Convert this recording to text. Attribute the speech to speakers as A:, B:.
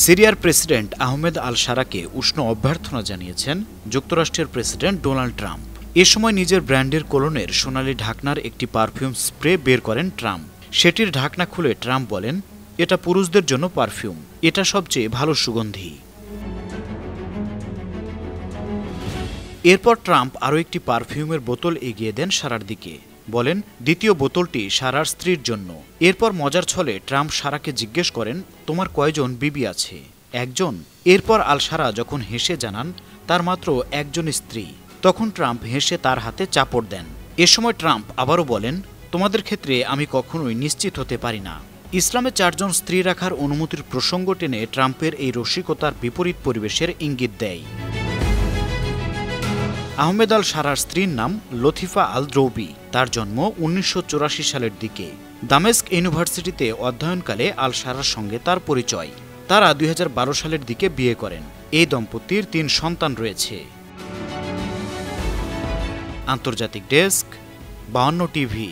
A: সিরিয়ার প্রেসিডেন্ট আহমেদ আল শারাকে উষ্ণ অভ্যর্থনা জানিয়েছেন যুক্তরাষ্ট্রের প্রেসিডেন্ট ডোনাল্ড ট্রাম্প। এ সময় নিজের ব্র্যান্ডের কোলনের সোনালি ঢাকনার একটি পারফিউম স্প্রে বের করেন ট্রাম্প। সেটির ঢাকনা খুলে ট্রাম্প বলেন, এটা পুরুষদের জন্য পারফিউম, এটা সবচেয়ে ভালো সুগন্ধি। এরপর ট্রাম্প আরও একটি পারফিউমের বোতল এগিয়ে দেন শারার দিকে, বলেন দ্বিতীয় বোতলটি শারার স্ত্রীর জন্য। এরপর মজার ছলে ট্রাম্প শারাকে জিজ্ঞেস করেন, তোমার কয়জন বিবি আছে? একজন। এরপর আল শারা যখন হেসে জানান তার মাত্র একজন স্ত্রী, তখন ট্রাম্প হেসে তার হাতে চাপড় দেন। এ সময় ট্রাম্প আবারও বলেন, তোমাদের ক্ষেত্রে আমি কখনোই নিশ্চিত হতে পারি না। ইসলামে 4 জন স্ত্রী রাখার অনুমতির প্রসঙ্গ টেনে ট্রাম্পের এই রসিকতার বিপরীত পরিবেশের ইঙ্গিত দেয়। আহমেদ আল শারার স্ত্রীর নাম লতিফা আল দ্রৌবি। তার জন্ম 1984 সালের দিকে। দামেস্ক ইউনিভার্সিটিতে অধ্যয়নকালে আল শারার সঙ্গে তার পরিচয়। তারা 2012 সালের দিকে বিয়ে করেন। এই দম্পতির 3 সন্তান রয়েছে। আন্তর্জাতিক ডেস্ক, 52 টিভি।